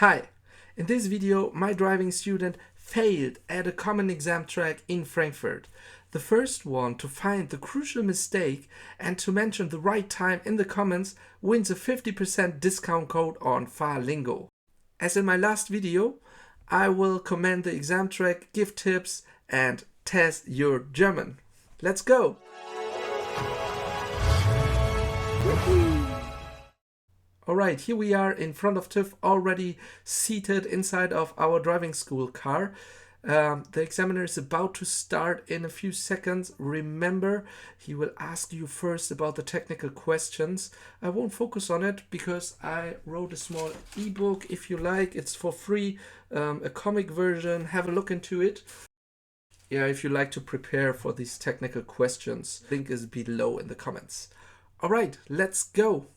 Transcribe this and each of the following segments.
Hi! In this video, my driving student failed at a common exam track in Frankfurt. The first one to find the crucial mistake and to mention the right time in the comments wins a 50% discount code on Fahrlingo. As in my last video, I will comment the exam track, give tips and test your German. Let's go! Alright, here we are in front of TÜV, already seated inside of our driving school car. The examiner is about to start in a few seconds. Remember, he will ask you first about the technical questions. I won't focus on it because I wrote a small ebook. If you like, it's for free, a comic version. Have a look into it. Yeah, if you like to prepare for these technical questions, link is below in the comments. Alright, let's go!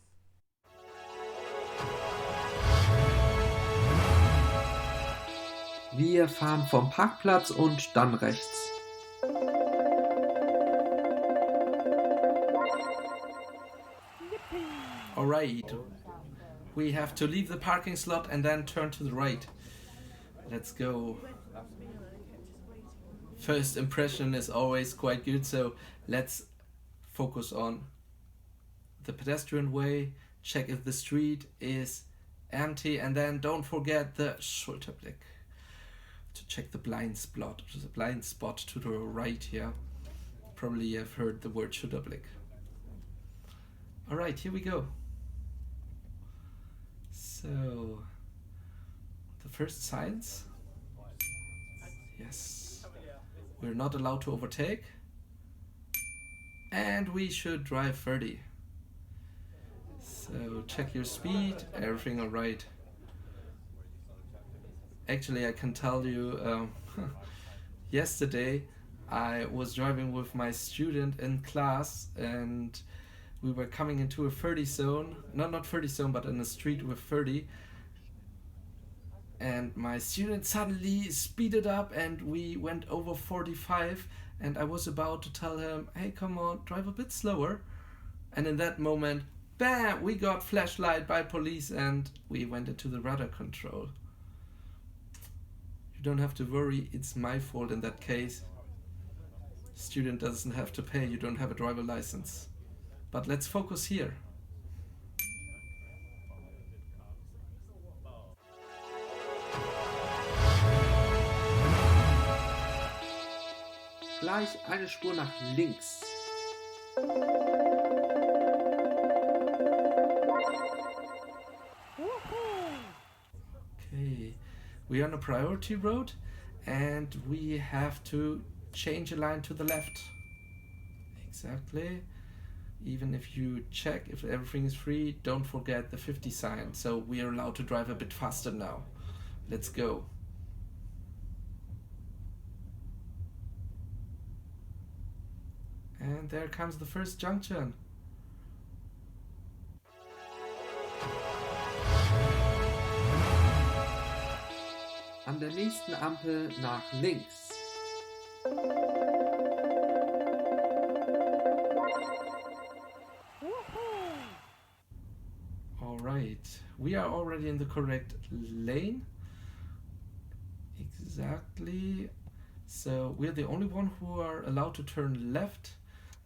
Wir fahren vom Parkplatz und dann rechts. Alright, we have to leave the parking slot and then turn to the right. Let's go. First impression is always quite good, so let's focus on the pedestrian way, check if the street is empty, and then don't forget the Schulterblick to check the blind spot to the right here. Probably you have heard the word Schulterblick. Alright, here we go. So, the first signs. Yes. We're not allowed to overtake. And we should drive 30. So, check your speed, everything alright. Actually, I can tell you, yesterday I was driving with my student in class and we were coming into a 30 zone, not 30 zone, but in a street with 30. And my student suddenly speeded up and we went over 45 and I was about to tell him, hey, come on, drive a bit slower. And in that moment, bam, we got flashlight by police and we went into the rudder control. You don't have to worry, it's my fault in that case. Student doesn't have to pay, you don't have a driver license. But let's focus here. Gleich, eine Spur nach links. Okay, we are on a priority road and we have to change a line to the left. Exactly. Even if you check if everything is free, don't forget the 50 sign. So we are allowed to drive a bit faster now. Let's go. And there comes the first junction. An der nächsten Ampel nach links. Alright, we are already in the correct lane. Exactly. So we're the only one who are allowed to turn left.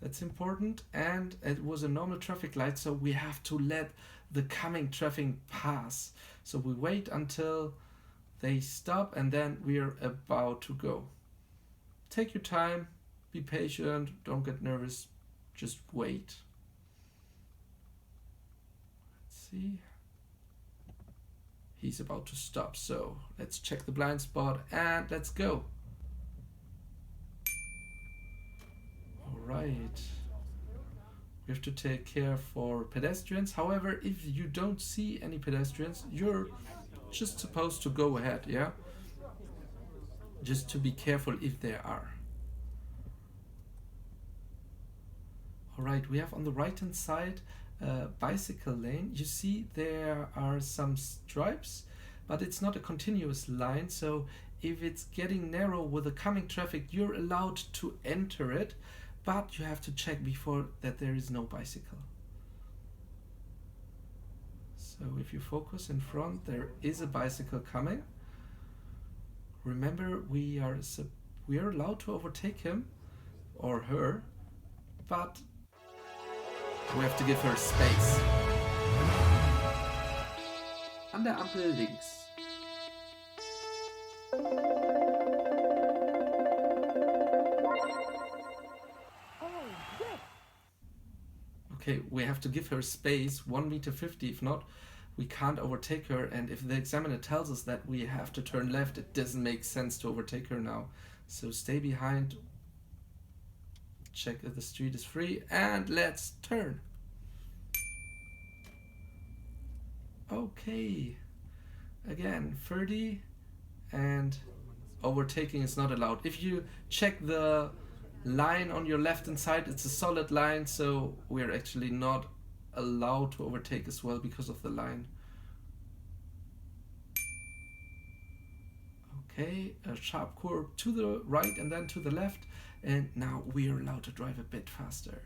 That's important. And it was a normal traffic light, so we have to let the coming traffic pass. So we wait until they stop and then we're about to go. Take your time, be patient, don't get nervous, just wait. Let's see. He's about to stop, so let's check the blind spot and let's go. Alright. We have to take care for pedestrians. However, if you don't see any pedestrians, you're just supposed to go ahead, yeah? Just to be careful if there are. Alright, we have on the right hand side a bicycle lane. You see there are some stripes, but it's not a continuous line, so if it's getting narrow with the coming traffic, you're allowed to enter it, but you have to check before that there is no bicycle. So So if you focus in front, there is a bicycle coming. Remember, we are allowed to overtake him or her, but we have to give her space. An der Ampel links. Okay, we have to give her space, 1.50 m. If not, we can't overtake her. And if the examiner tells us that we have to turn left, it doesn't make sense to overtake her now. So stay behind, check if the street is free, and let's turn. Okay, again, 30, and overtaking is not allowed. If you check the line on your left hand side, it's a solid line, so we're actually not allowed to overtake as well because of the line. Okay, a sharp curve to the right and then to the left, and now we are allowed to drive a bit faster.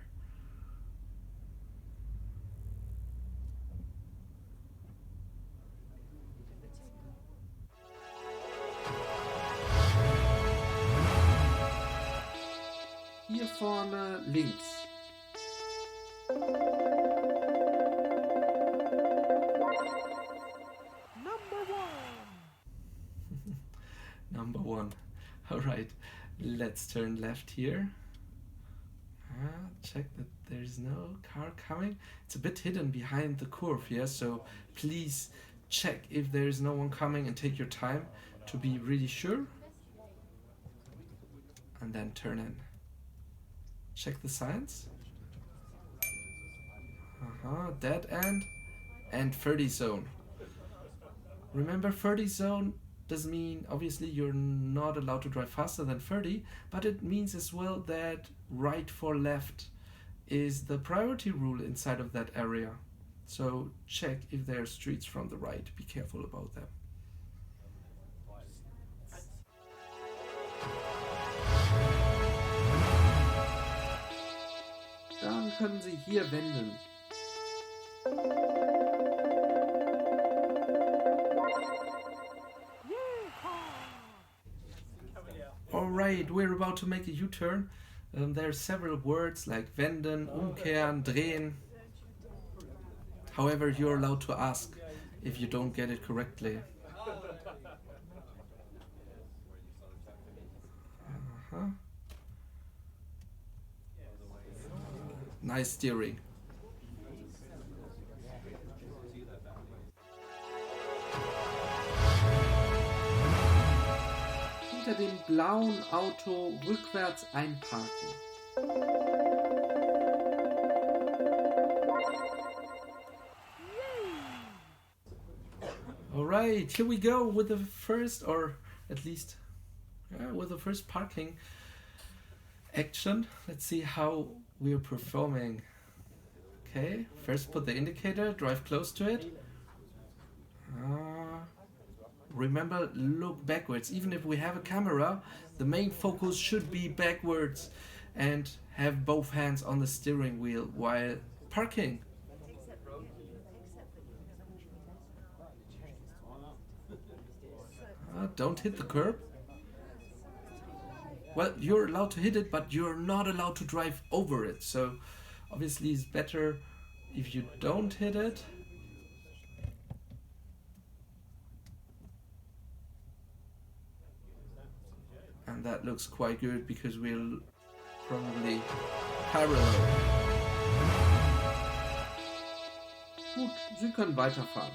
Hier vorne links. Number one. All right, let's turn left here. Check that there's no car coming. It's a bit hidden behind the curve here, so please check if there's no one coming and take your time to be really sure. And then turn in. Check the signs. Dead end and 30 zone. Remember, 30 zone does mean obviously you're not allowed to drive faster than 30, but it means as well that right for left is the priority rule inside of that area. So check if there are streets from the right. Be careful about them. Dann können Sie hier wenden. Alright, we're about to make a U-turn. There are several words like wenden, umkehren, drehen. However, you're allowed to ask if you don't get it correctly. Nice steering. Hinter dem blauen Auto rückwärts einparken. Alright, here we go with the first, or at least with the first parking action. Let's see how we're performing. Okay, first put the indicator, drive close to it. Remember, look backwards. Even if we have a camera, the main focus should be backwards and have both hands on the steering wheel while parking. Don't hit the curb. Well, you're allowed to hit it, but you're not allowed to drive over it. So obviously it's better if you don't hit it. And that looks quite good because we're probably parallel. Gut, Sie können weiterfahren.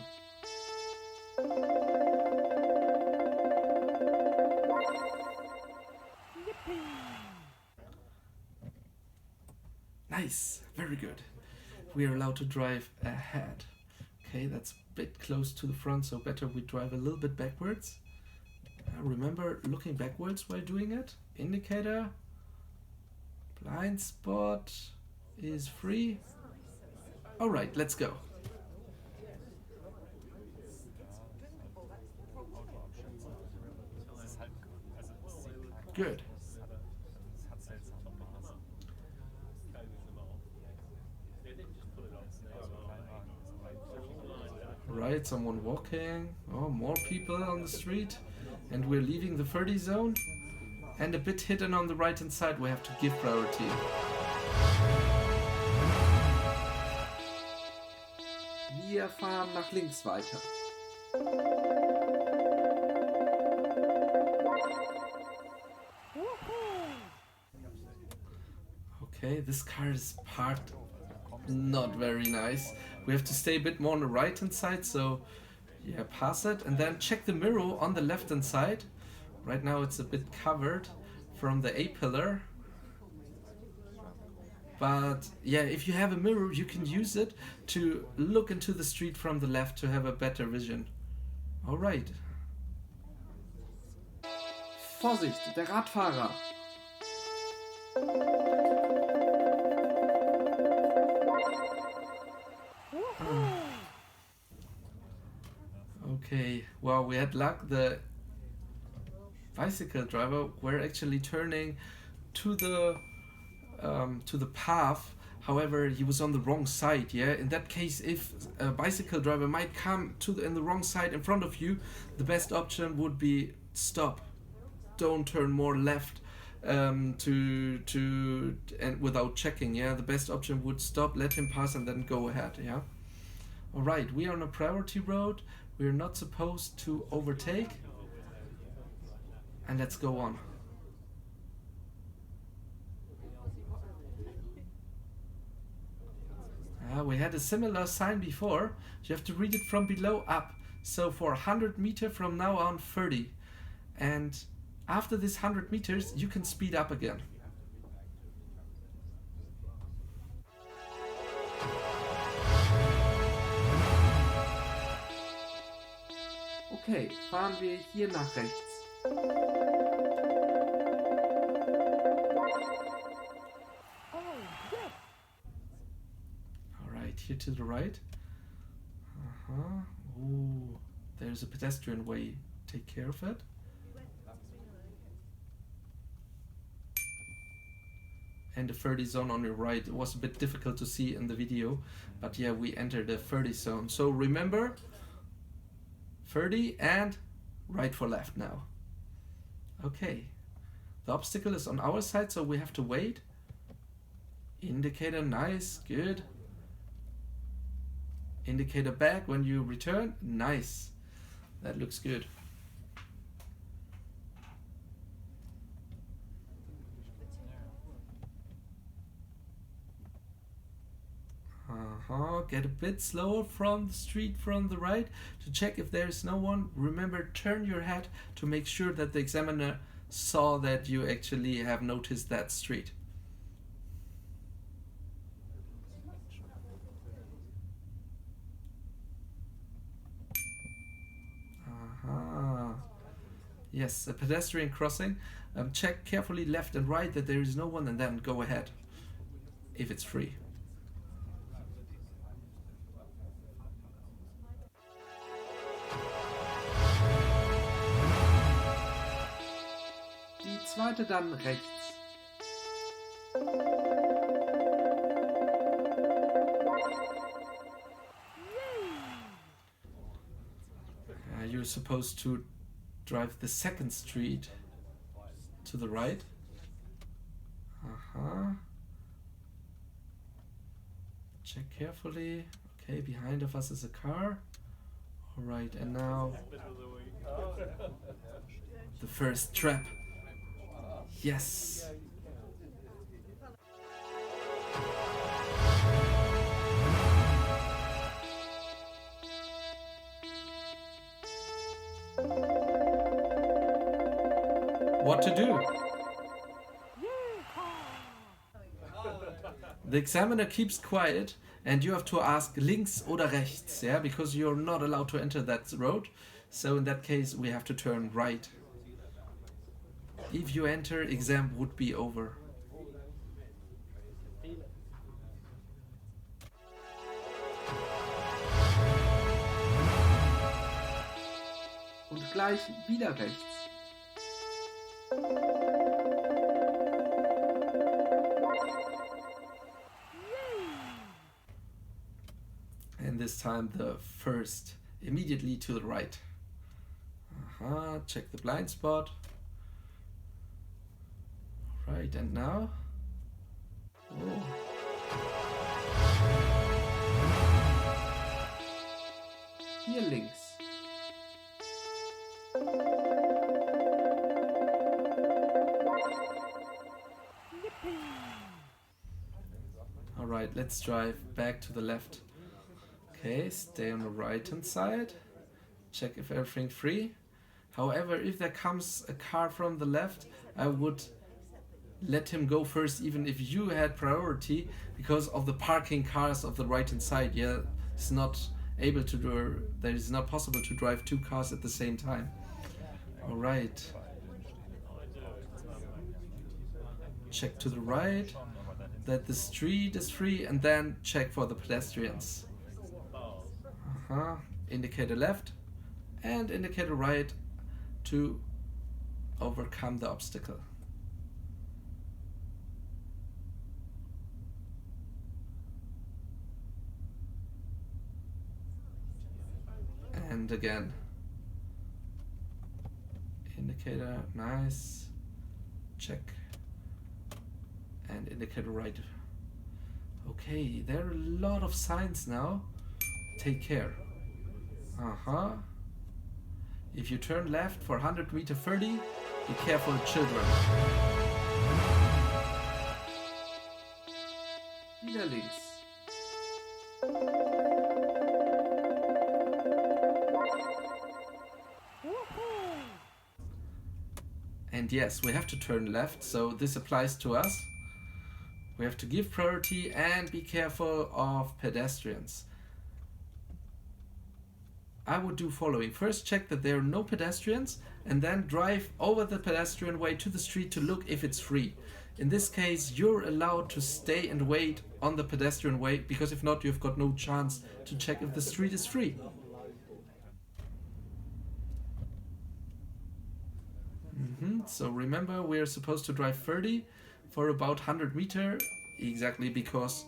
Nice, very good. We are allowed to drive ahead. Okay, that's a bit close to the front, so better we drive a little bit backwards. Remember looking backwards while doing it. Indicator, blind spot is free. Alright, let's go. Good. Alright, someone walking. Oh, more people on the street. And we're leaving the 30 zone. And a bit hidden on the right hand side, we have to give priority. Wir fahren nach links weiter. Okay, this car is parked not very nice. We have to stay a bit more on the right hand side, so yeah, pass it. And then check the mirror on the left hand side. Right now it's a bit covered from the A-pillar. But yeah, if you have a mirror, you can use it to look into the street from the left to have a better vision. Alright. Vorsicht, der Radfahrer. Okay, well, we had luck. The bicycle driver were actually turning to the path. However, he was on the wrong side. Yeah, in that case, if a bicycle driver might come in the wrong side in front of you, the best option would be stop. Don't turn more left and without checking. Yeah, the best option would stop, let him pass, and then go ahead. Yeah. All right, we are on a priority road. We are not supposed to overtake. And let's go on. We had a similar sign before. You have to read it from below up. So for 100 meters from now on, 30. And after this 100 meters, you can speed up again. Okay, fahren wir hier nach rechts. Alright, here to the right. Ooh, there's a pedestrian way. Take care of it. And the 30 zone on your right. It was a bit difficult to see in the video, but yeah, we entered the 30 zone. So remember, 30 and right for left now. Okay, the obstacle is on our side, so we have to wait. Indicator, nice, good. Indicator back when you return, nice. That looks good. Get a bit slower from the street from the right to check if there is no one. Remember, turn your head to make sure that the examiner saw that you actually have noticed that street. Yes, a pedestrian crossing. Check carefully left and right that there is no one, and then go ahead if it's free. Die zweite dann rechts. You're supposed to drive the second street to the right. Check carefully. Okay, behind of us is a car. Alright, and now the first trap. Yes. What to do? The examiner keeps quiet and you have to ask links oder rechts, yeah, because you're not allowed to enter that road. So in that case we have to turn right. If you enter, exam would be over. Und gleich wieder rechts. And this time the first immediately to the right. Check the blind spot. Right, and now? Oh. Hier links. Alright, let's drive back to the left. Okay, stay on the right hand side. Check if everything's free. However, if there comes a car from the left, I would let him go first, even if you had priority, because of the parking cars of the right hand side. Yeah, it's not able to do, that is not possible to drive two cars at the same time. Alright. Check to the right that the street is free, and then check for the pedestrians. Indicator left and indicator right to overcome the obstacle. And again. Indicator, nice. Check. And indicator right. Okay, there are a lot of signs now. Take care. If you turn left for 100 meter 30, be careful, children. Wieder links. And yes, we have to turn left, so this applies to us. We have to give priority and be careful of pedestrians. I would do following. First, check that there are no pedestrians, and then drive over the pedestrian way to the street to look if it's free. In this case, you're allowed to stay and wait on the pedestrian way, because if not, you've got no chance to check if the street is free. So remember, we are supposed to drive 30 for about 100 meters, exactly because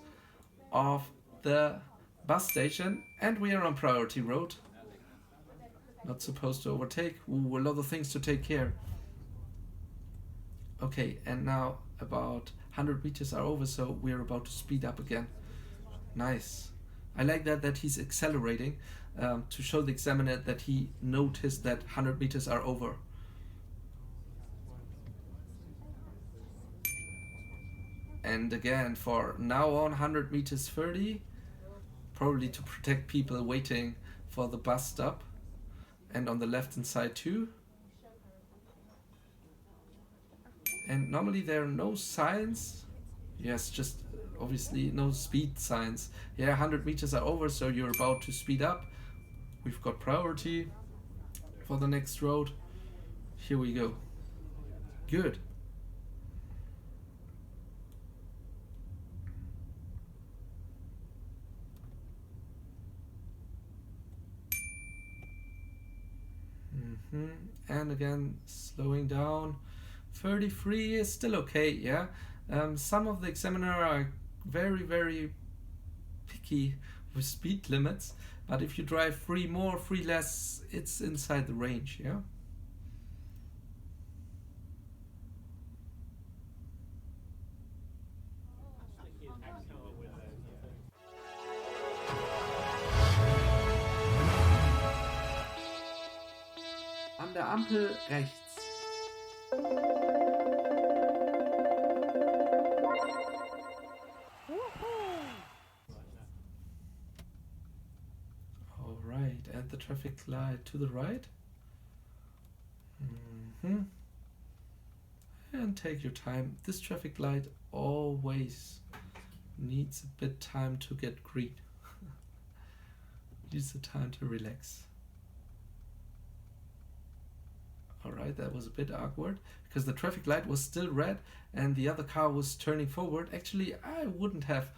of the bus station, and we are on priority road. Not supposed to overtake. Ooh, a lot of things to take care. Okay, and now about 100 meters are over, so we're about to speed up again. Nice. I like that he's accelerating to show the examiner that he noticed that 100 meters are over. And again, for now on 100 meters 30, probably to protect people waiting for the bus stop. And on the left hand side too. And normally there are no signs. Yes, just obviously no speed signs. Yeah, 100 meters are over, so you're about to speed up. We've got priority for the next road. Here we go. Good. And again, slowing down. 33 is still okay, yeah. Some of the examiner are very, very picky with speed limits, but if you drive 3 more, 3 less, it's inside the range, yeah. An der Ampel rechts. Alright, and the traffic light to the right. And take your time. This traffic light always needs a bit time to get green. Needs the time to relax. Alright, that was a bit awkward because the traffic light was still red and the other car was turning forward. Actually, I wouldn't have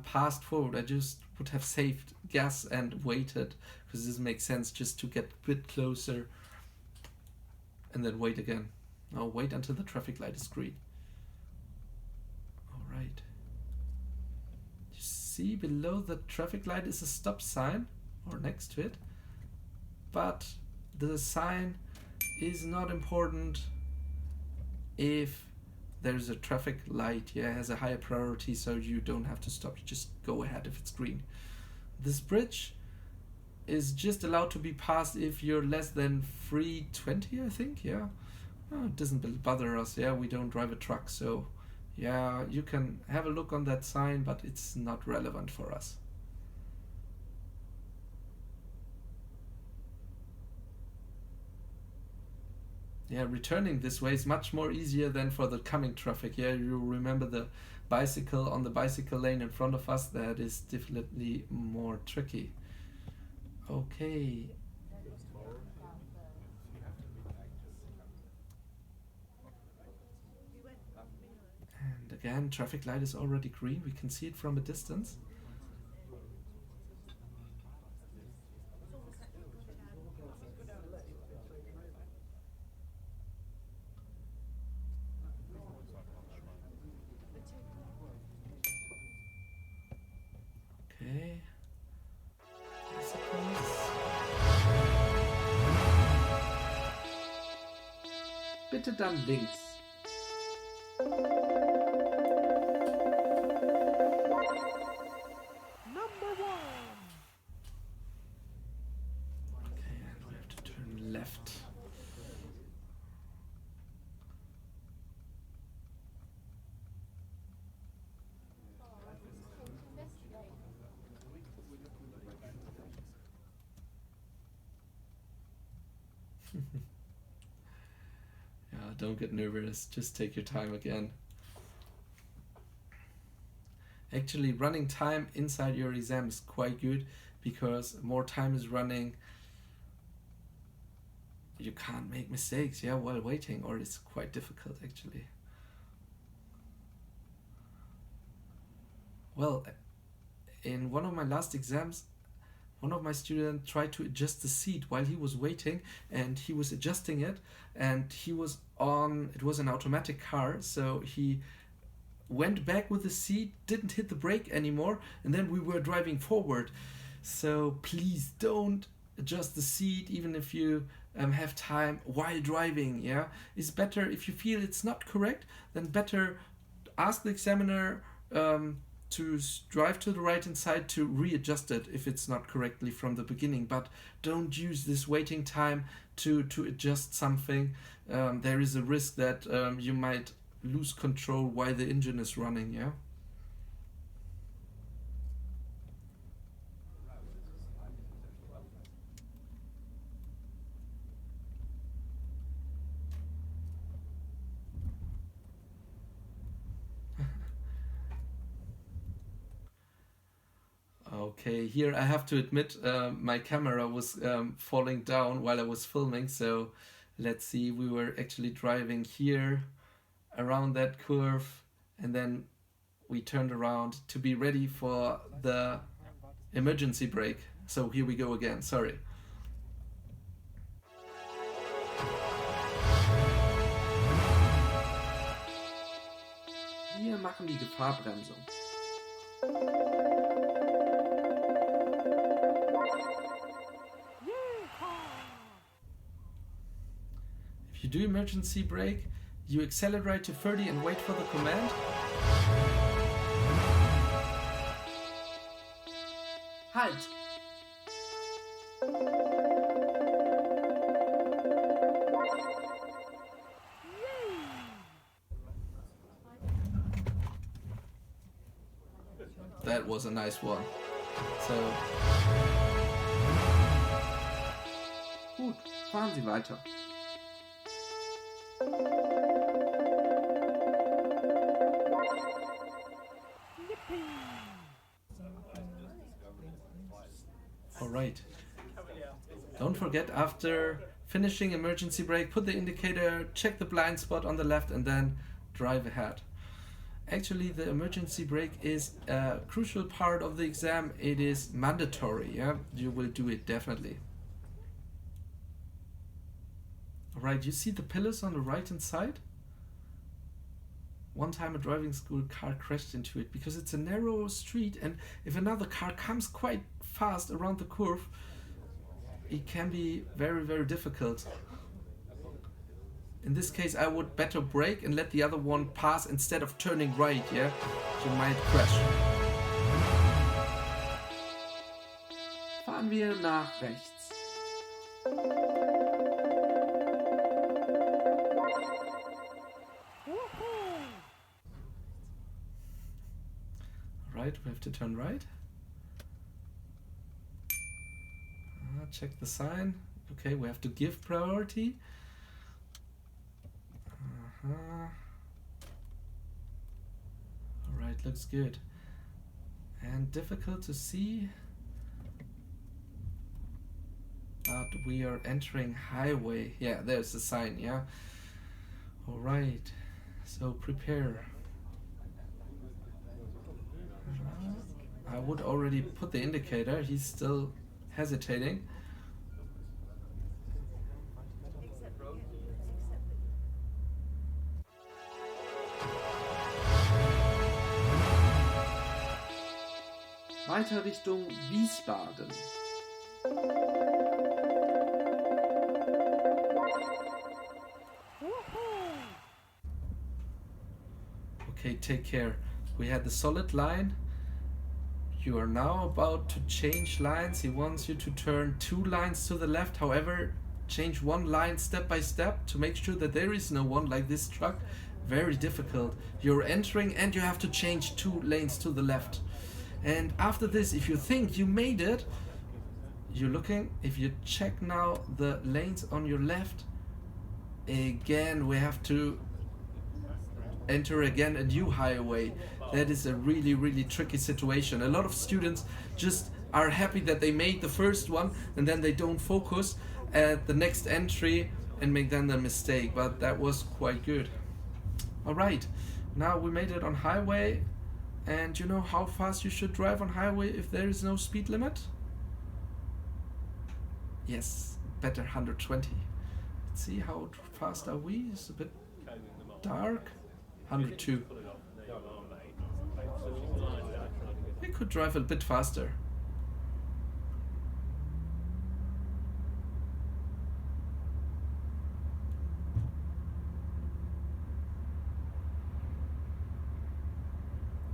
passed forward. I just would have saved gas and waited, because this makes sense, just to get a bit closer and then wait again. Now wait until the traffic light is green. Alright. You see below the traffic light is a stop sign, or next to it. but the sign is not important if there's a traffic light, has a higher priority, so you don't have to stop, you just go ahead if it's green. This bridge is just allowed to be passed if you're less than 320, I think, it doesn't bother us, we don't drive a truck, so you can have a look on that sign, but it's not relevant for us. Returning this way is much more easier than for the coming traffic. You remember the bicycle on the bicycle lane in front of us? That is definitely more tricky. Okay. And again, traffic light is already green. We can see it from a distance. Okay. Bitte dann links. Number 1. Okay, and we have to turn left. Don't get nervous, just take your time again. Actually, running time inside your exam is quite good, because more time is running, you can't make mistakes while waiting, or it's quite difficult actually. Well, in one of my last exams, one of my students tried to adjust the seat while he was waiting, and he was adjusting it, and it was an automatic car, so he went back with the seat, didn't hit the brake anymore, and then we were driving forward. So please don't adjust the seat even if you have time while driving. It's better, if you feel it's not correct, then better ask the examiner to drive to the right hand side to readjust it if it's not correctly from the beginning, but don't use this waiting time to adjust something. There is a risk that you might lose control while the engine is running. Okay, here I have to admit my camera was falling down while I was filming, so let's see, we were actually driving here around that curve, and then we turned around to be ready for the emergency brake. So here we go again, sorry. Wir machen die Gefahrbremsung. If you do emergency brake, you accelerate to 30 and wait for the command. Halt! That was a nice one. So, Gut, fahren Sie weiter. alright. Don't forget, after finishing emergency brake, put the indicator, check the blind spot on the left, and then drive ahead. Actually, the emergency brake is a crucial part of the exam. It is mandatory, You will do it definitely. Alright, you see the pillars on the right hand side? One time a driving school car crashed into it because it's a narrow street, and if another car comes quite fast around the curve, it can be very, very difficult. In this case, I would better brake and let the other one pass instead of turning right, yeah? You might crash. Fahren wir nach rechts. Right, we have to turn right. Check the sign. Okay, we have to give priority. Alright, looks good. And difficult to see. But we are entering highway. Yeah, there's the sign, yeah. Alright, so prepare. I would already put the indicator, he's still hesitating. Weiter Richtung Wiesbaden. Okay, take care. We had the solid line. You are now about to change lines. He wants you to turn 2 lines to the left. However, change 1 line step by step to make sure that there is no one like this truck. Very difficult. You're entering and you have to change 2 lanes to the left. And after this, if you think you made it, you're looking, if you check now the lanes on your left, again we have to enter again a new highway. That is a really, really tricky situation. A lot of students just are happy that they made the first one and then they don't focus at the next entry and make then the mistake, but that was quite good. Alright, now we made it on highway. And you know how fast you should drive on highway if there is no speed limit? Yes, better 120. Let's see how fast are we? It's a bit dark. 102. We could drive a bit faster.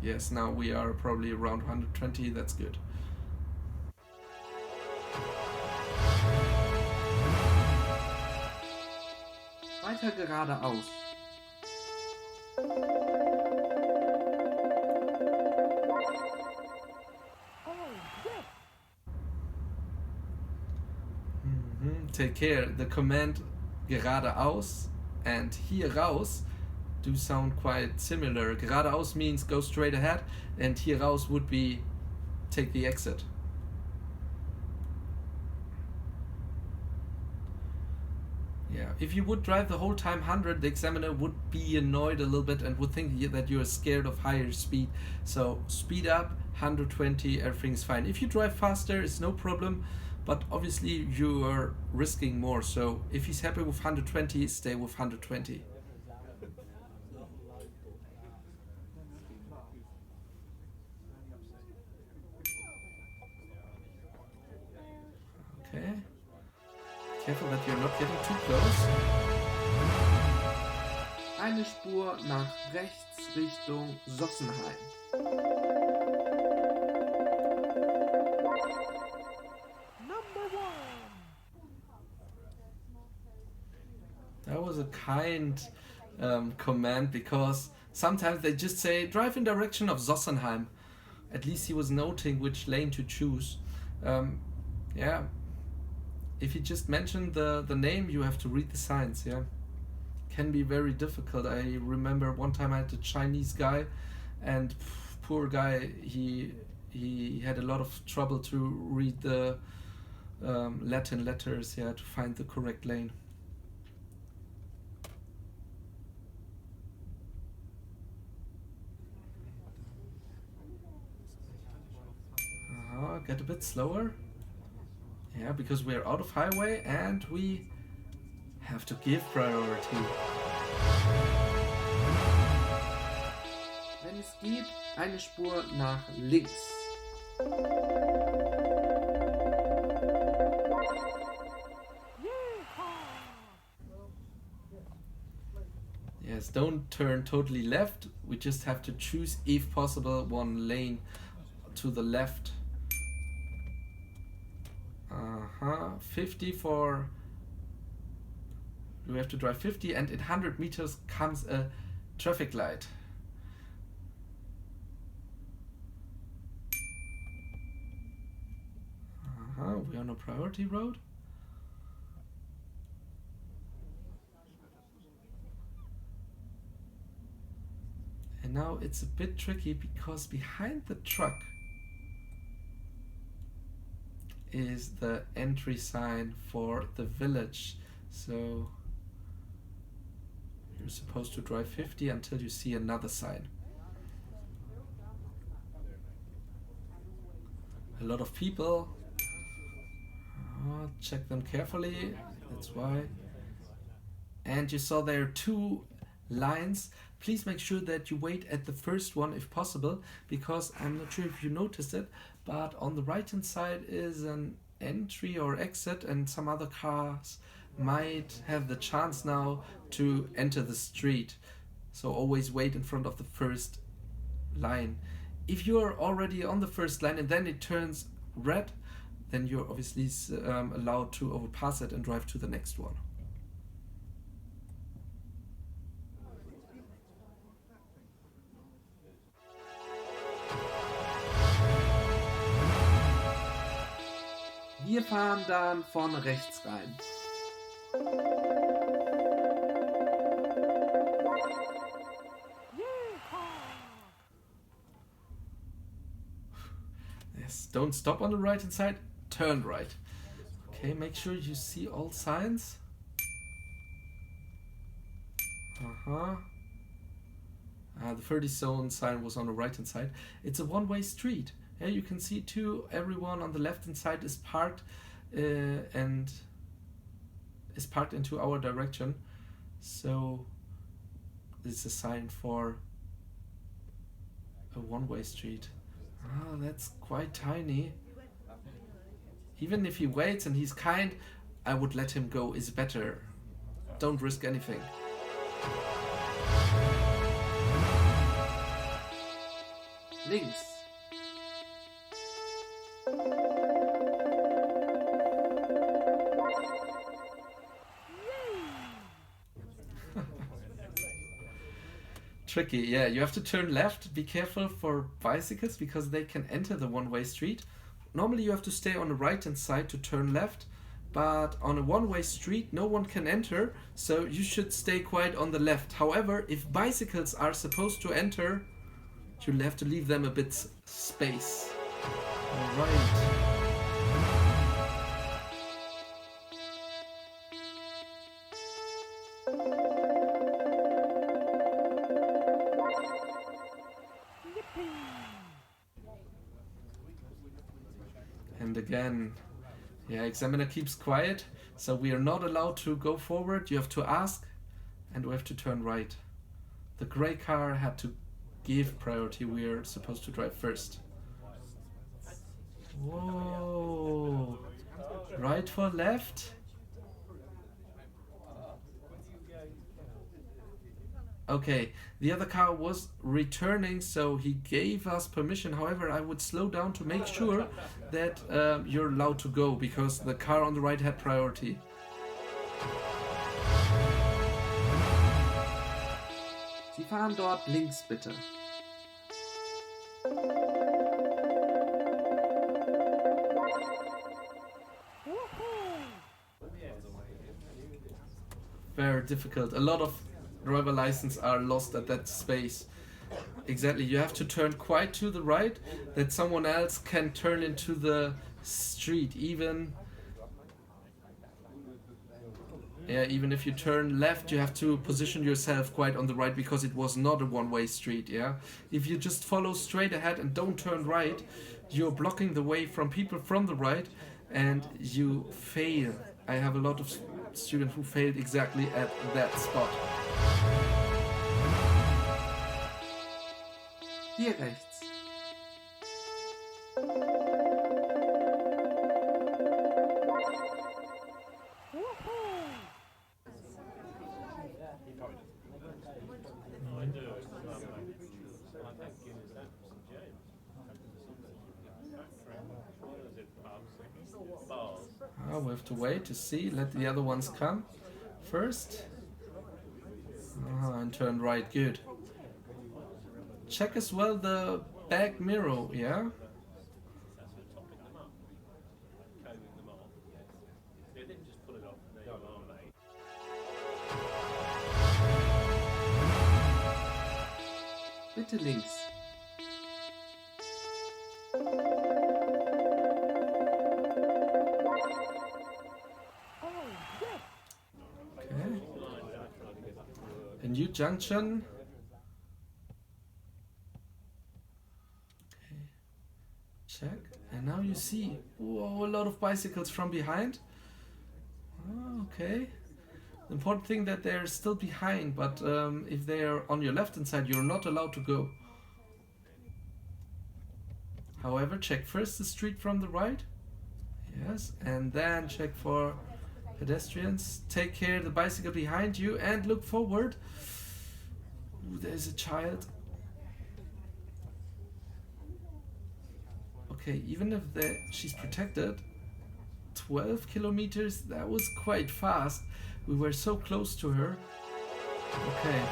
Yes, now we are probably around 120, that's good. Weiter geradeaus. Take care. The command geradeaus and hier raus do sound quite similar. Geradeaus means go straight ahead, and hier raus would be take the exit. Yeah, if you would drive the whole time 100, the examiner would be annoyed a little bit and would think that you're scared of higher speed. So speed up, 120, everything's fine. If you drive faster, it's no problem, but obviously you are risking more. So if he's happy with 120, stay with 120. Okay. Careful that you're not getting too close. Eine Spur nach rechts Richtung Sossenheim. That was a kind command, because sometimes they just say drive in direction of Sossenheim. At least he was noting which lane to choose. Yeah. If you just mention the name, you have to read the signs, yeah. Can be very difficult. I remember one time I had a Chinese guy, and poor guy, he had a lot of trouble to read the Latin letters, yeah, to find the correct lane. Get a bit slower. Yeah, because we're out of highway and we have to give priority. Wenn es geht, eine Spur nach links. Yes, don't turn totally left. We just have to choose, if possible, one lane to the left. 50 for... We have to drive 50, and in 100 meters comes a traffic light. We're on a priority road. And now it's a bit tricky because behind the truck is the entry sign for the village. So you're supposed to drive 50 until you see another sign. A lot of people. Check them carefully. That's why. And you saw there are two lines. Please make sure that you wait at the first one if possible, because I'm not sure if you noticed it, but on the right hand side is an entry or exit, and some other cars might have the chance now to enter the street. So always wait in front of the first line. If you're already on the first line and then it turns red, then you're obviously allowed to overpass it and drive to the next one. Wir fahren dann vorne rechts rein. Yes, don't stop on the right hand side, turn right. Okay, make sure you see all signs. The 30 zone sign was on the right hand side. It's a one-way street. Yeah, you can see too, everyone on the left hand side is parked and is parked into our direction. So this is a sign for a one-way street. That's quite tiny. Even if he waits and he's kind, I would let him go, is better. Don't risk anything. Links. Tricky, yeah, you have to turn left. Be careful for bicycles because they can enter the one-way street. Normally you have to stay on the right hand side to turn left, but on a one-way street no one can enter, so you should stay quite on the left. However, if bicycles are supposed to enter, you'll have to leave them a bit space. Alright. And again, yeah, examiner keeps quiet, so we are not allowed to go forward. You have to ask, and we have to turn right. The gray car had to give priority. We are supposed to drive first. Whoa! Right for left? Okay, the other car was returning, so he gave us permission. However, I would slow down to make sure that you're allowed to go, because the car on the right had priority. Sie fahren dort links, bitte. Very difficult. A lot of driver license are lost at that space. Exactly, you have to turn quite to the right that someone else can turn into the street. Even if you turn left, you have to position yourself quite on the right because it was not a one-way street. Yeah, if you just follow straight ahead and don't turn right, you're blocking the way from people from the right and you fail. I have a lot of students who failed exactly at that spot. Hier rechts. we have to wait to see. Let the other ones come first. And turn right. Good. Check as well the back mirror. Yeah. Bitte links. Okay. A new junction. Okay. Check. And now you see, whoa, a lot of bicycles from behind. Oh, okay. The important thing that they're still behind, but if they're on your left hand side, you're not allowed to go. However, check first the street from the right. Yes, and then check for pedestrians. Take care of the bicycle behind you and look forward. Ooh, there's a child. Okay, even if she's protected, 12 kilometers, that was quite fast. We were so close to her. Okay.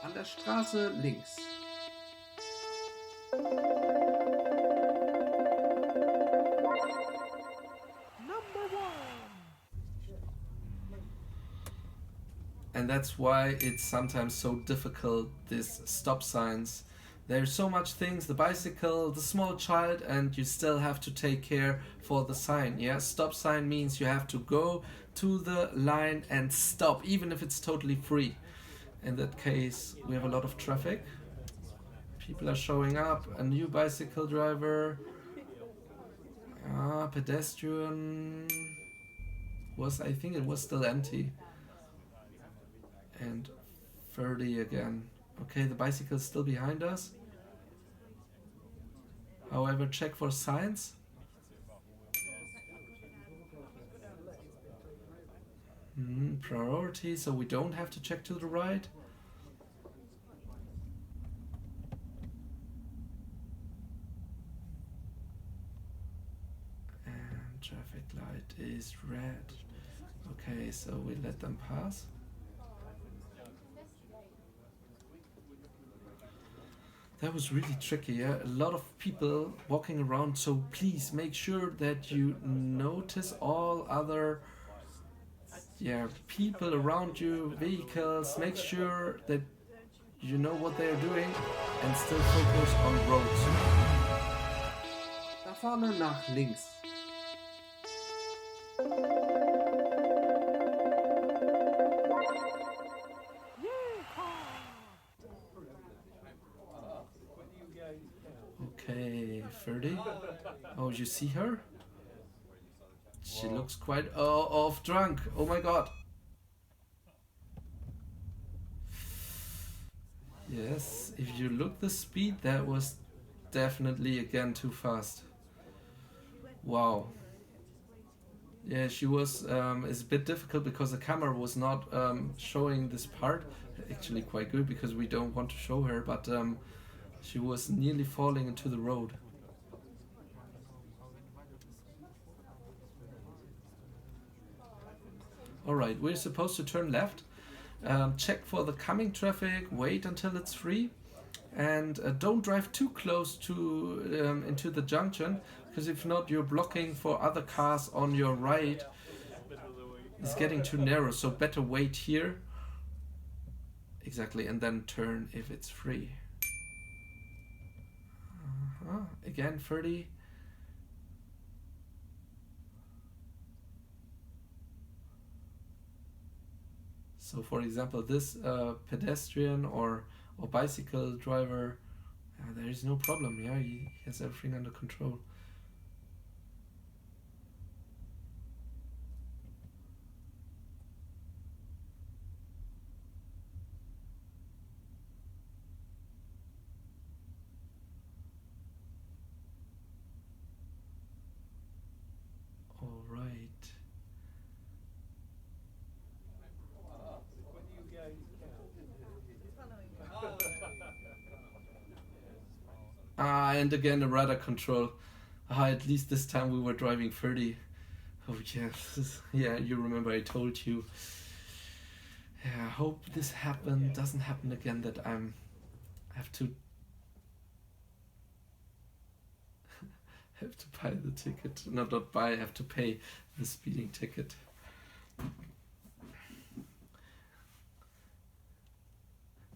An der Straße links. And that's why it's sometimes so difficult, these stop signs. There's so much things, the bicycle, the small child, and you still have to take care for the sign. Yeah, stop sign means you have to go to the line and stop, even if it's totally free. In that case, we have a lot of traffic. People are showing up, a new bicycle driver. Pedestrian I think it was still empty. And 30 again. Okay, the bicycle is still behind us. However, check for signs. Priority, so we don't have to check to the right. And traffic light is red. Okay, so we let them pass. That was really tricky, yeah? A lot of people walking around, so please make sure that you notice all other people around you, vehicles. Make sure that you know what they're doing and still focus on roads. Da vorne nach links. Okay, 30. Oh, you see her? She looks quite off drunk. Oh my god. Yes, if you look the speed, that was definitely again too fast. Wow. Yeah, she was, it's a bit difficult because the camera was not showing this part. Actually quite good because we don't want to show her, but she was nearly falling into the road. Alright, we're supposed to turn left. Check for the coming traffic, wait until it's free, and don't drive too close to into the junction, because if not, you're blocking for other cars on your right. It's getting too narrow, so better wait here. Exactly, and then turn if it's free. Again, 30. So for example, this pedestrian or bicycle driver, there is no problem, yeah, he has everything under control. All right. And again the rudder control. At least this time we were driving 30. Oh yeah, yeah, you remember I told you. Yeah, I hope this doesn't happen again, that have to buy the ticket. No, not buy, I have to pay the speeding ticket.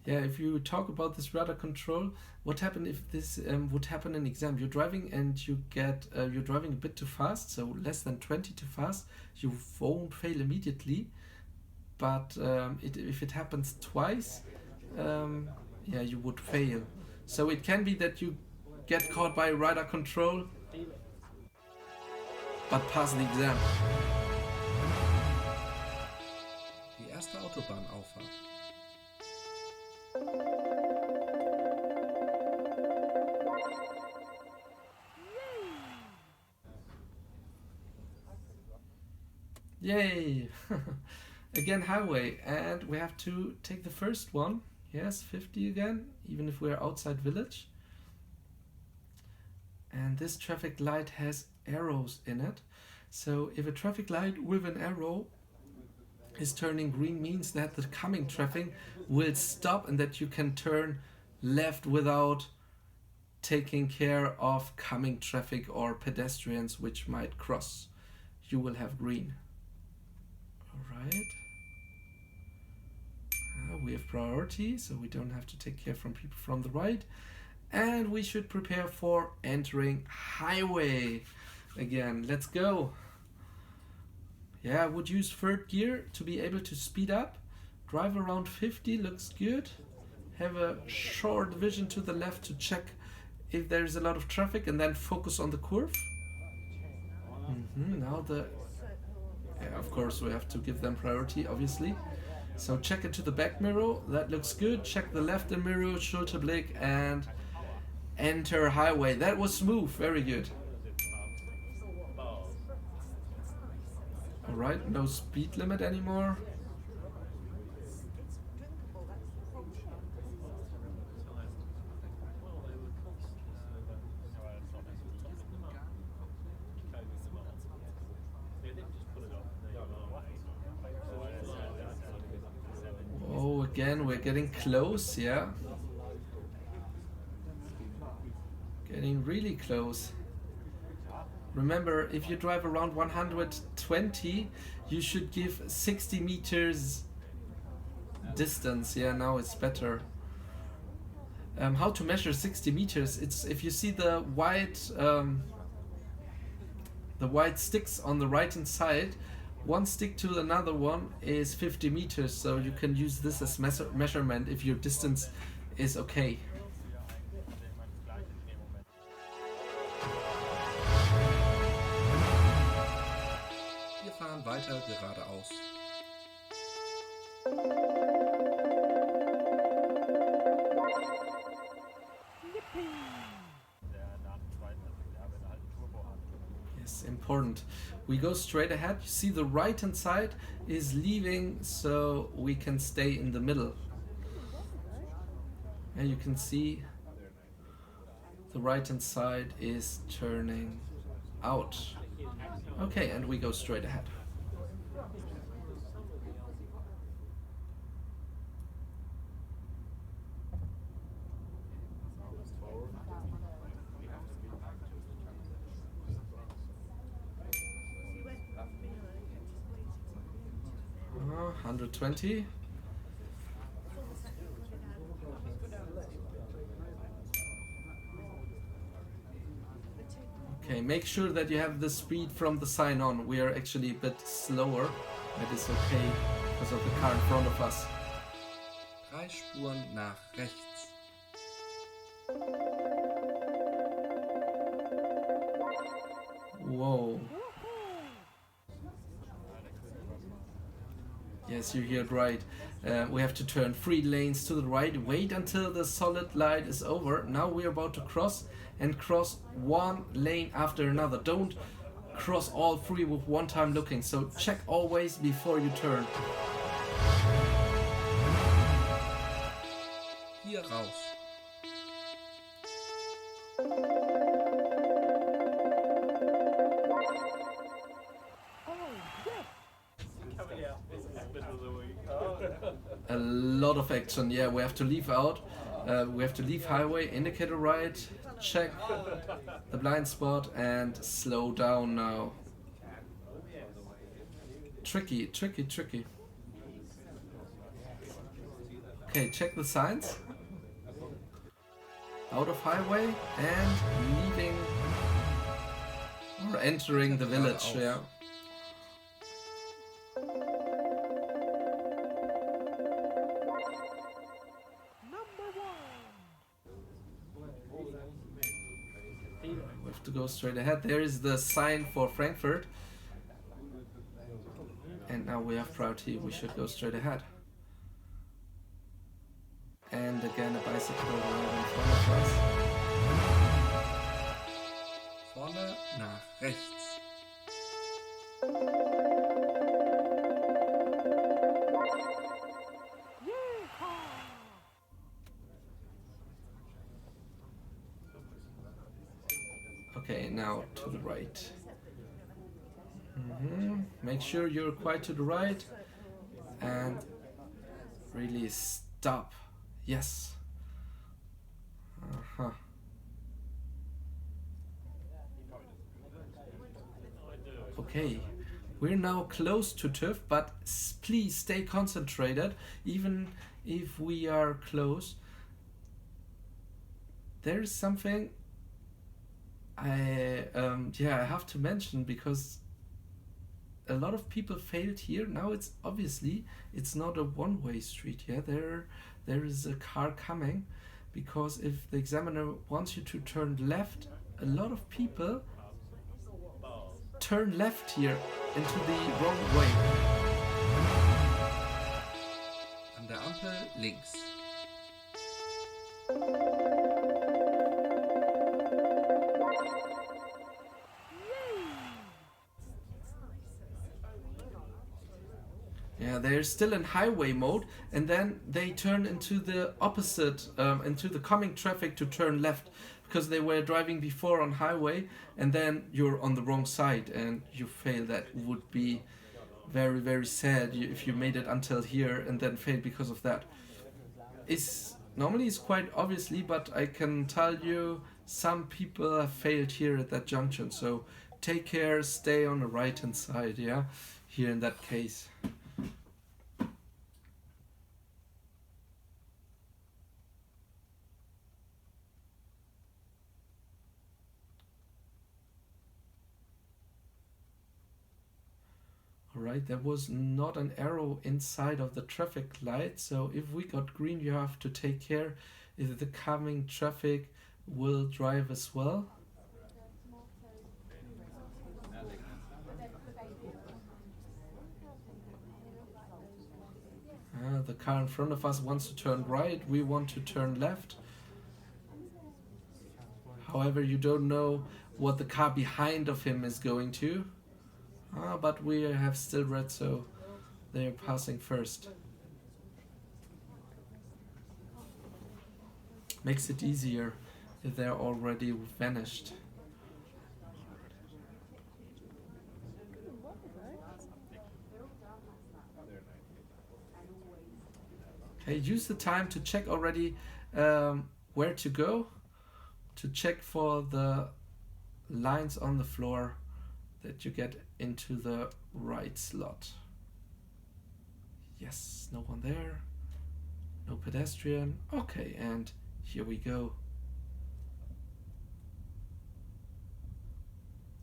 Yeah, if you talk about this rudder control, what happened if this would happen in exam? You're driving and you're driving a bit too fast, so less than 20 too fast. You won't fail immediately, but if it happens twice, yeah, you would fail. So it can be that you get caught by rudder control, but pass the exam. Die erste Autobahnauffahrt. Yay! Again highway, and we have to take the first one. Yes, 50 again, even if we're outside village. And this traffic light has arrows in it. So if a traffic light with an arrow is turning green, means that the coming traffic will stop and that you can turn left without taking care of coming traffic or pedestrians which might cross. You will have green. Alright. We have priority, so we don't have to take care from people from the right. And we should prepare for entering highway. Again, let's go. Yeah, I would use third gear to be able to speed up. Drive around 50, looks good. Have a short vision to the left to check if there's a lot of traffic, and then focus on the curve. Now yeah, of course we have to give them priority, obviously. So check into the back mirror, that looks good. Check the left mirror, Schulterblick, and enter highway. That was smooth, very good. Alright, no speed limit anymore. Oh, again, we're getting close, yeah. Getting really close. Remember, if you drive around 120, you should give 60 meters distance. Yeah, now it's better. How to measure 60 meters? It's if you see the white sticks on the right hand side, one stick to another one is 50 meters. So you can use this as measurement if your distance is okay. Wir fahren weiter geradeaus. Yes, important. We go straight ahead. You see the right hand side is leaving, so we can stay in the middle. And you can see the right hand side is turning out. Okay, and we go straight ahead. Uh, 120. Okay, make sure that you have the speed from the sign on. We are actually a bit slower. That is okay because of the car in front of us. 3 Spuren nach rechts. Whoa. Yes, you heard right. We have to turn 3 lanes to the right. Wait until the solid light is over. Now we're about to cross, and cross 1 lane after another. Don't cross all 3 with one time looking. So check always before you turn. Hier raus. A lot of action. Yeah, we have to leave out. We have to leave highway, indicator right, check the blind spot, and slow down now. Tricky, tricky, tricky. Okay, check the signs. Out of highway and leaving or entering the village. Yeah. We have to go straight ahead. There is the sign for Frankfurt. And now we have priority. We should go straight ahead. And again, a bicycle arriving in front of us. Vorne, nach rechts. Okay, now to the right. Make sure you're quite to the right and really stop. Yes. Okay, we're now close to TÜV, but please stay concentrated even if we are close. There is something I have to mention, because a lot of people failed here. Now it's obviously it's not a one-way street. Yeah, there is a car coming, because if the examiner wants you to turn left, a lot of people turn left here into the wrong way. An der Ampel links. Yeah, they're still in highway mode, and then they turn into the opposite, into the coming traffic to turn left, because they were driving before on highway, and then you're on the wrong side and you fail. That would be very, very sad if you made it until here and then failed because of that. Normally it's quite obviously, but I can tell you some people have failed here at that junction. So take care, stay on the right hand side, yeah, here in that case. Alright, there was not an arrow inside of the traffic light, so if we got green, you have to take care if the coming traffic will drive as well. The car in front of us wants to turn right, we want to turn left. However, you don't know what the car behind of him is going to. But we have still red, so they are passing first. Makes it easier if they're already vanished. Okay, use the time to check already where to go, to check for the lines on the floor that you get into the right slot. Yes, no one there, no pedestrian. Okay, and here we go.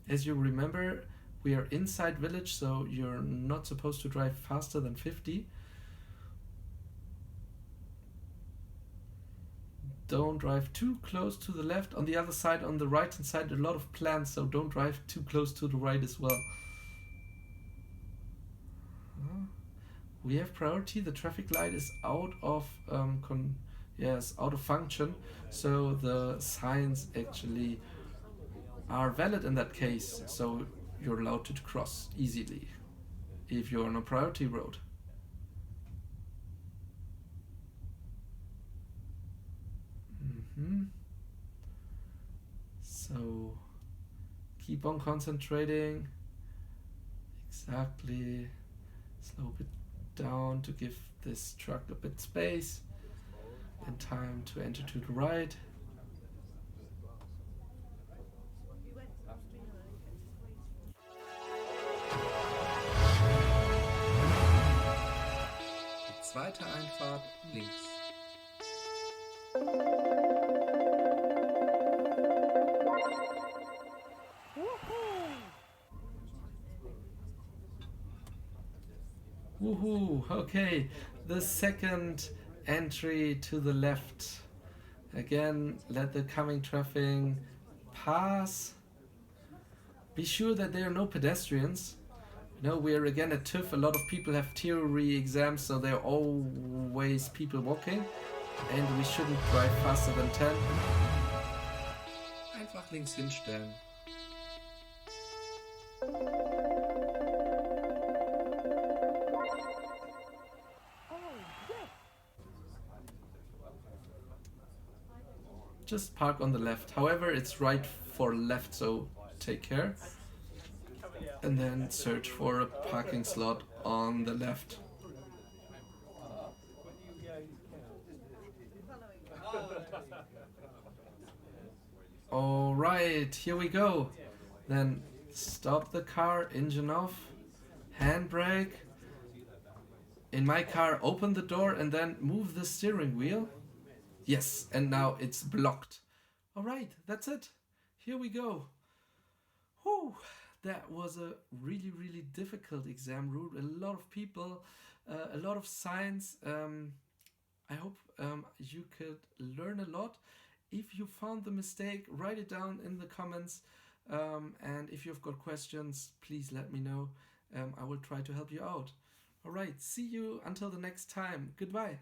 As you remember, we are inside village, so you're not supposed to drive faster than 50. Don't drive too close to the left. On the other side, on the right hand side, a lot of plants, so don't drive too close to the right as well. We have priority. The traffic light is out of out of function, so the signs actually are valid in that case. So you're allowed to cross easily if you're on a priority road. So keep on concentrating. Exactly. Slow it down to give this truck a bit space and time to enter to the right. Die zweite Einfahrt links. Woohoo! Okay, the second entry to the left. Again, let the coming traffic pass. Be sure that there are no pedestrians. You know, we're again at TÜV. A lot of people have theory exams, so there are always people walking. And we shouldn't drive faster than 10. Einfach links hinstellen. Just park on the left. However, it's right for left, so take care. And then search for a parking slot on the left. Alright, here we go. Then stop the car, engine off, handbrake. In my car, open the door and then move the steering wheel. Yes, and now it's blocked. Alright, that's it. Here we go. Whew, that was a really, really difficult exam route. A lot of people, a lot of science. I hope you could learn a lot. If you found the mistake, write it down in the comments. And if you've got questions, please let me know. I will try to help you out. Alright, see you until the next time. Goodbye.